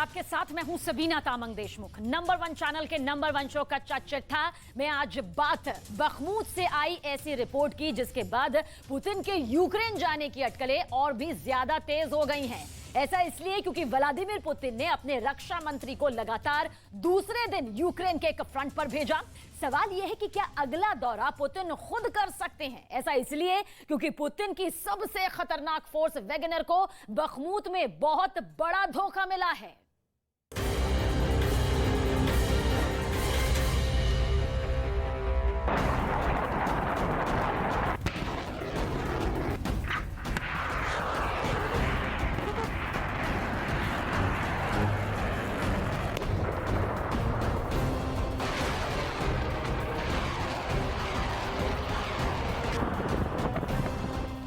आपके साथ मैं हूं सबीना तामंग देशमुख। नंबर 1 चैनल के नंबर 1 शो कच्चा चिट्ठा में आज बात बखमूत से आई ऐसी रिपोर्ट की जिसके बाद पुतिन के यूक्रेन जाने की अटकलें और भी ज्यादा तेज हो गई हैं। ऐसा इसलिए क्योंकि व्लादिमीर पुतिन ने अपने रक्षा मंत्री को लगातार दूसरे दिन यूक्रेन के एक फ्रंट पर भेजा। सवाल यह है कि क्या अगला दौरा पुतिन खुद कर सकते हैं। ऐसा इसलिए क्योंकि पुतिन की सबसे खतरनाक फोर्स वैगनर को बखमूत में बहुत बड़ा धोखा मिला है।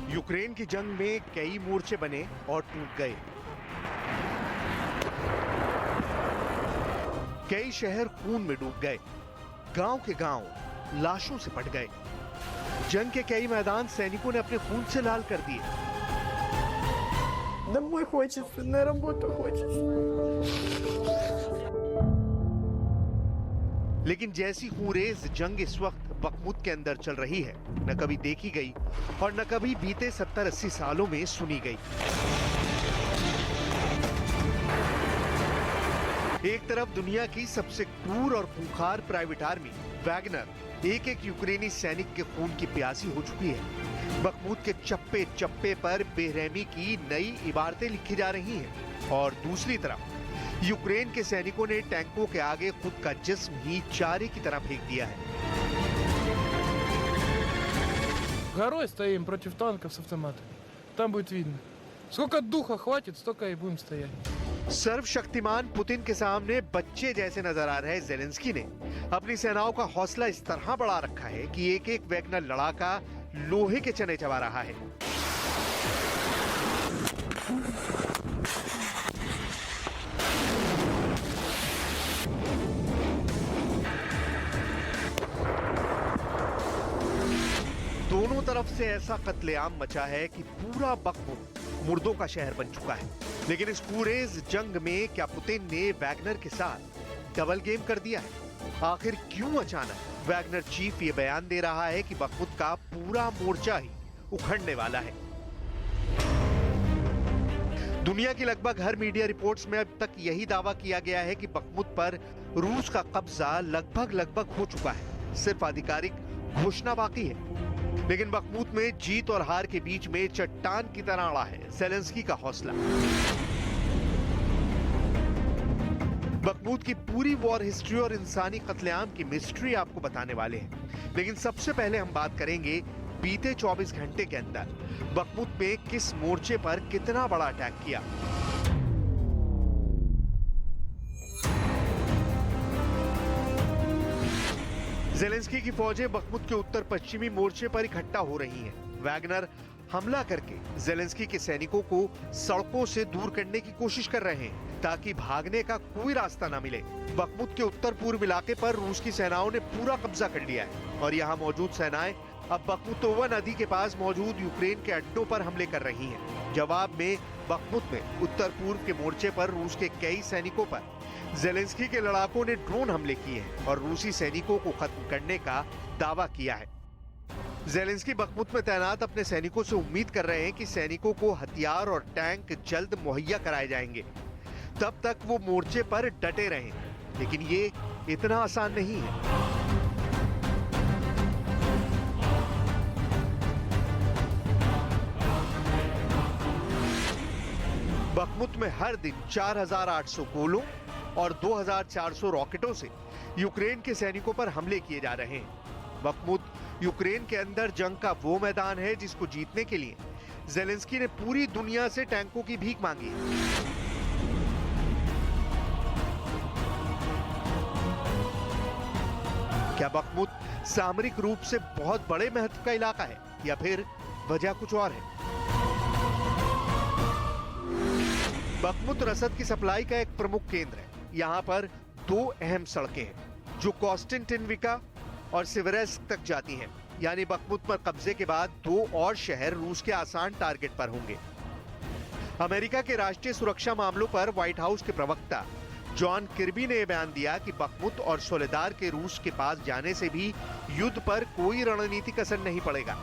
यूक्रेन की जंग में कई मोर्चे बने और टूट गए। कई शहर खून में डूब गए, गांव के गांव लाशों से पट गए। जंग के कई मैदान सैनिकों ने अपने खून से लाल कर दिए। Домой хочется, на работу хочется. लेकिन जैसी खूंरेज जंग इस वक्त बखमूत के अंदर चल रही है, न कभी देखी गई और न कभी बीते 70-80 सालों में सुनी गई। एक तरफ दुनिया की सबसे क्रूर और खूंखार प्राइवेट आर्मी वैगनर एक एक यूक्रेनी सैनिक के खून की प्यासी हो चुकी है। बखमूत के चप्पे चप्पे पर बेरहमी की नई इबारतें लिखी जा रही हैं और दूसरी तरफ यूक्रेन के सैनिकों ने टैंकों के आगे खुद का जिस्म ही चारे की तरह फेंक दिया है। Горой стоим против танков с автоматами. Там будет видно. Сколько духа хватит, столько и будем стоять. सर्वशक्तिमान पुतिन के सामने बच्चे जैसे नजर आ रहे जेलेंस्की ने अपनी सेनाओं का हौसला इस तरह बढ़ा रखा है कि एक एक वैगनर लड़ाका लोहे के चने चबा रहा है। दोनों तरफ से ऐसा कत्लेआम मचा है कि पूरा बखमूत मुर्दों का शहर बन चुका है। लेकिन इस पूरे जंग में क्या पुतिन ने वैगनर के साथ डबल गेम कर दिया है? आखिर क्यों अचानक वैगनर चीफ ये बयान दे रहा है कि बखमूत का पूरा मोर्चा ही उखड़ने वाला है? दुनिया की लगभग हर मीडिया रिपोर्ट्स में अब तक यही दावा किया गया है कि बखमूत पर रूस का कब्जा लगभग हो चुका है। सिर्फ आधिकारिक घोषणा बाकी है। लेकिन बखमूत में जीत और हार के बीच में चट्टान की तरह अड़ा है जेलेंस्की का हौसला। बखमूत की पूरी वॉर हिस्ट्री और इंसानी कत्लेआम की मिस्ट्री आपको बताने वाले हैं। लेकिन सबसे पहले हम बात करेंगे बीते 24 घंटे के अंदर बखमूत में किस मोर्चे पर कितना बड़ा अटैक किया। जेलेंस्की की फौजें बखमूत के उत्तर पश्चिमी मोर्चे पर इकट्ठा हो रही हैं। वैगनर हमला करके जेलेंस्की के सैनिकों को सड़कों से दूर करने की कोशिश कर रहे हैं ताकि भागने का कोई रास्ता न मिले। बखमूत के उत्तर पूर्व इलाके पर रूस की सेनाओं ने पूरा कब्जा कर लिया है और यहाँ मौजूद सेनाएं अब बखमुतोवा नदी के पास मौजूद यूक्रेन के अड्डों पर हमले कर रही हैं। जवाब में बखमूत में उत्तर पूर्व के मोर्चे पर रूस के कई सैनिकों पर जेलेंस्की के लड़ाकों ने ड्रोन हमले किए हैं और रूसी सैनिकों को खत्म करने का दावा किया है। जेलेंस्की बखमूत में तैनात अपने सैनिकों से उम्मीद कर रहे हैं कि सैनिकों को हथियार और टैंक जल्द मुहैया कराए जाएंगे। तब तक वो मोर्चे पर डटे रहें। लेकिन ये इतना आसान नहीं है। बखमूत में हर दिन 4800 गोलों और 2400 रॉकेटों से यूक्रेन के सैनिकों पर हमले किए जा रहे हैं। बखमूत यूक्रेन के अंदर जंग का वो मैदान है जिसको जीतने के लिए जेलेंस्की ने पूरी दुनिया से टैंकों की भीख मांगी है। क्या बखमूत सामरिक रूप से बहुत बड़े महत्व का इलाका है या फिर वजह कुछ और है? बखमूत रसद की सप्लाई का एक प्रमुख केंद्र है। यहाँ पर दो अहम सड़कें हैं जो कॉन्स्टेंटिनविका और सिवरेस्क तक जाती हैं। यानी बखमूत पर कब्जे के बाद दो और शहर रूस के आसान टारगेट पर होंगे। अमेरिका के राष्ट्रीय सुरक्षा मामलों पर व्हाइट हाउस के प्रवक्ता जॉन किर्बी ने बयान दिया कि बखमुत और सोलेदार के रूस के पास जाने से भी युद्ध पर कोई रणनीतिक असर नहीं पड़ेगा।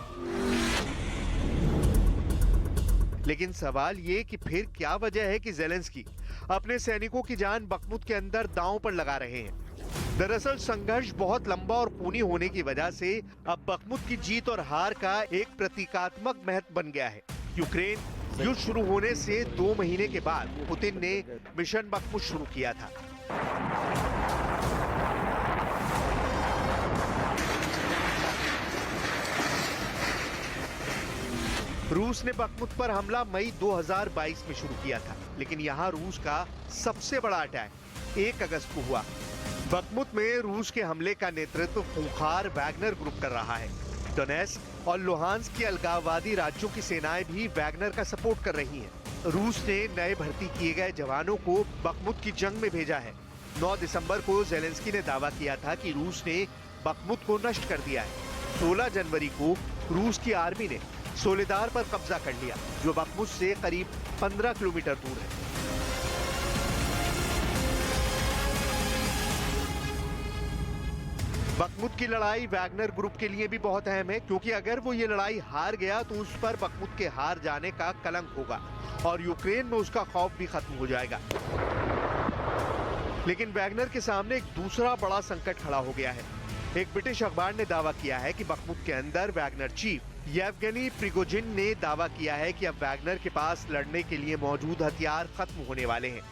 लेकिन सवाल ये कि फिर क्या वजह है कि ज़ेलेंस्की अपने सैनिकों की जान बखमुत के अंदर दांव पर लगा रहे हैं। दरअसल संघर्ष बहुत लंबा और खूनी होने की वजह से अब बखमुत की जीत और हार का एक प्रतीकात्मक महत्व बन गया है। यूक्रेन युद्ध शुरू होने से 2 महीने के बाद पुतिन ने मिशन बखमुत शुरू किया था। रूस ने बखमुत पर हमला मई 2022 में शुरू किया था, लेकिन यहां रूस का सबसे बड़ा अटैक 1 अगस्त को हुआ। बखमुत में रूस के हमले का नेतृत्व खूंखार वैगनर ग्रुप कर रहा है। डोनेट्स्क और लुहांस्क के अलगाववादी राज्यों की सेनाएं भी वैगनर का सपोर्ट कर रही हैं। रूस ने नए भर्ती किए गए जवानों को बखमुत की जंग में भेजा है। 9 दिसंबर को ज़ेलेंस्की ने दावा किया था कि रूस ने बखमुत को नष्ट कर दिया है। 16 जनवरी को रूस की आर्मी ने सोलेदार पर कब्जा कर लिया, जो बखमुत से करीब 15 किलोमीटर दूर है। बखमुत की लड़ाई वैगनर ग्रुप के लिए भी बहुत अहम है, क्योंकि अगर वो ये लड़ाई हार गया तो उस पर बखमुत के हार जाने का कलंक होगा और यूक्रेन में उसका खौफ भी खत्म हो जाएगा। लेकिन वैगनर के सामने एक दूसरा बड़ा संकट खड़ा हो गया है। एक ब्रिटिश अखबार ने दावा किया है कि बखमुत के अंदर वैगनर चीफ येवगेनी प्रिगोजिन ने दावा किया है कि अब वैगनर के पास लड़ने के लिए मौजूद हथियार खत्म होने वाले हैं।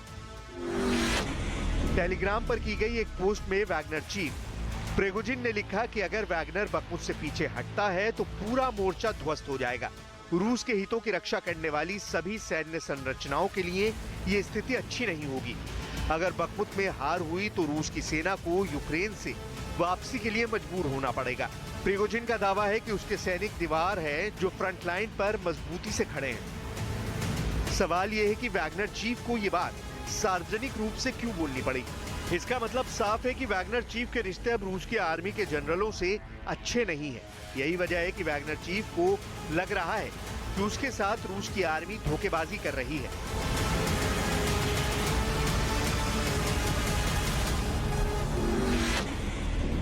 टेलीग्राम पर की गई एक पोस्ट में वैगनर चीफ प्रिगोजिन ने लिखा कि अगर वैगनर बखमुत से पीछे हटता है तो पूरा मोर्चा ध्वस्त हो जाएगा। रूस के हितों की रक्षा करने वाली सभी सैन्य संरचनाओं के लिए ये स्थिति अच्छी नहीं होगी। अगर बखमुत में हार हुई तो रूस की सेना को यूक्रेन से वापसी के लिए मजबूर होना पड़ेगा। प्रिगोजिन का दावा है कि उसके सैनिक दीवार है जो फ्रंट लाइन पर मजबूती से खड़े हैं। सवाल यह है कि वैगनर चीफ को ये बात सार्वजनिक रूप से क्यों बोलनी पड़ी। इसका मतलब साफ है कि वैगनर चीफ के रिश्ते अब रूस की आर्मी के जनरलों से अच्छे नहीं हैं। यही वजह है कि वैगनर चीफ को लग रहा है कि उसके साथ रूस की आर्मी धोखेबाजी कर रही है।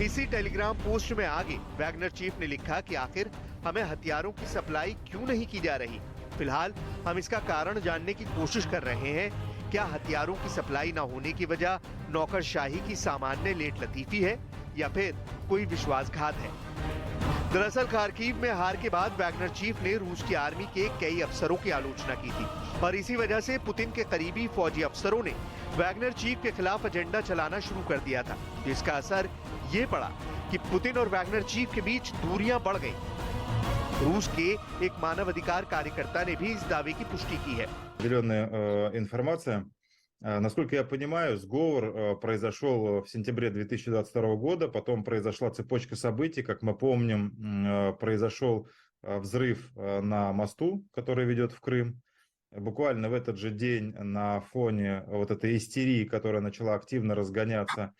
इसी टेलीग्राम पोस्ट में आगे वैगनर चीफ ने लिखा कि आखिर हमें हथियारों की सप्लाई क्यों नहीं की जा रही। फिलहाल हम इसका कारण जानने की कोशिश कर रहे हैं। क्या हथियारों की सप्लाई न होने की वजह नौकरशाही की सामान्य लेट लतीफी है या फिर कोई विश्वासघात है। दरअसल खार्किव में हार के बाद वैगनर चीफ ने रूस की आर्मी के कई अफसरों की आलोचना की थी और इसी वजह से पुतिन के करीबी फौजी अफसरों ने वैगनर चीफ के खिलाफ एजेंडा चलाना शुरू कर दिया था, जिसका असर ये पड़ा कि पुतिन और वैगनर चीफ के बीच दूरियां बढ़ गई। रूस के एक मानवाधिकार कार्यकर्ता ने भी इस दावे की पुष्टि की है। Определенная информация. Насколько я понимаю, сговор произошел в сентябре 2022 года, потом произошла цепочка событий, как мы помним, произошел взрыв на мосту, который ведет в Крым. Буквально в этот же день на фоне вот этой истерии, которая начала активно разгоняться,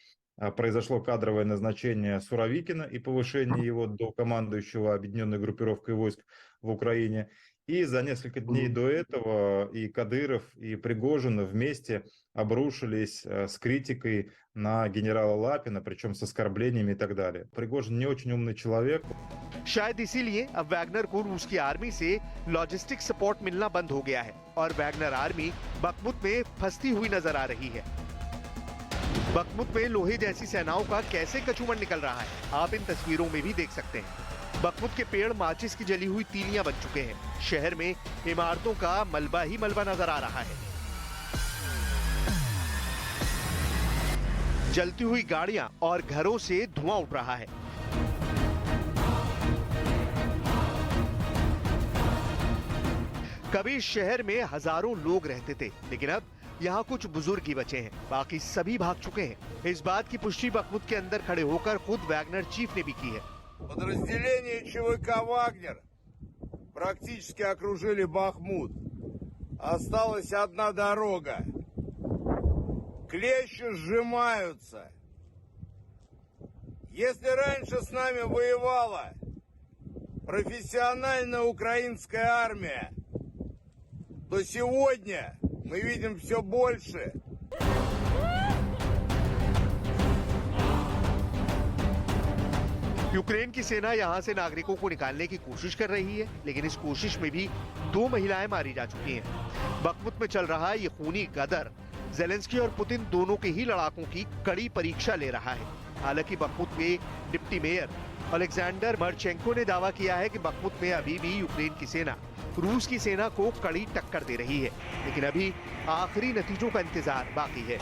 произошло кадровое назначение Суровикина и повышение его до командующего объединенной группировкой войск в Украине. И за несколько дней до этого и Кадыров, и Пригожин вместе обрушились с критикой на генерала Лапина, причем с оскорблениями и так далее. Пригожин не очень умный человек. शायद इसीलिए अब वैगनर को रूस की आर्मी से लॉजिस्टिक सपोर्ट मिलना बंद हो गया है और वैगनर आर्मी बखमुत में फंसती हुई नजर आ रही है। बखमुत में लोहे जैसी सेनाओं का कैसे कचूमर निकल रहा है, आप इन तस्वीरों में भी देख सकते हैं। बखमुत के पेड़ माचिस की जली हुई तीलियां बन चुके हैं। शहर में इमारतों का मलबा ही मलबा नजर आ रहा है। जलती हुई गाड़ियां और घरों से धुआं उठ रहा है। कभी इस शहर में हजारों लोग रहते थे, लेकिन अब यहाँ कुछ बुजुर्ग ही बचे हैं, बाकी सभी भाग चुके हैं। इस बात की पुष्टि बखमुत के अंदर खड़े होकर खुद वैगनर चीफ ने भी की है। Подразделения ЧВК «Вагнер» практически окружили Бахмут. Осталась одна дорога. Клещи сжимаются. Если раньше с нами воевала профессиональная украинская армия, то сегодня мы видим все больше. यूक्रेन की सेना यहां से नागरिकों को निकालने की कोशिश कर रही है, लेकिन इस कोशिश में भी 2 महिलाएं मारी जा चुकी हैं। बखमुत में चल रहा ये खूनी गदर जेलेंस्की और पुतिन दोनों के ही लड़ाकों की कड़ी परीक्षा ले रहा है। हालांकि बखमुत के डिप्टी मेयर अलेक्जेंडर मर्चेंको ने दावा किया है कि बखमुत में अभी भी यूक्रेन की सेना रूस की सेना को कड़ी टक्कर दे रही है, लेकिन अभी आखिरी नतीजों का इंतजार बाकी है।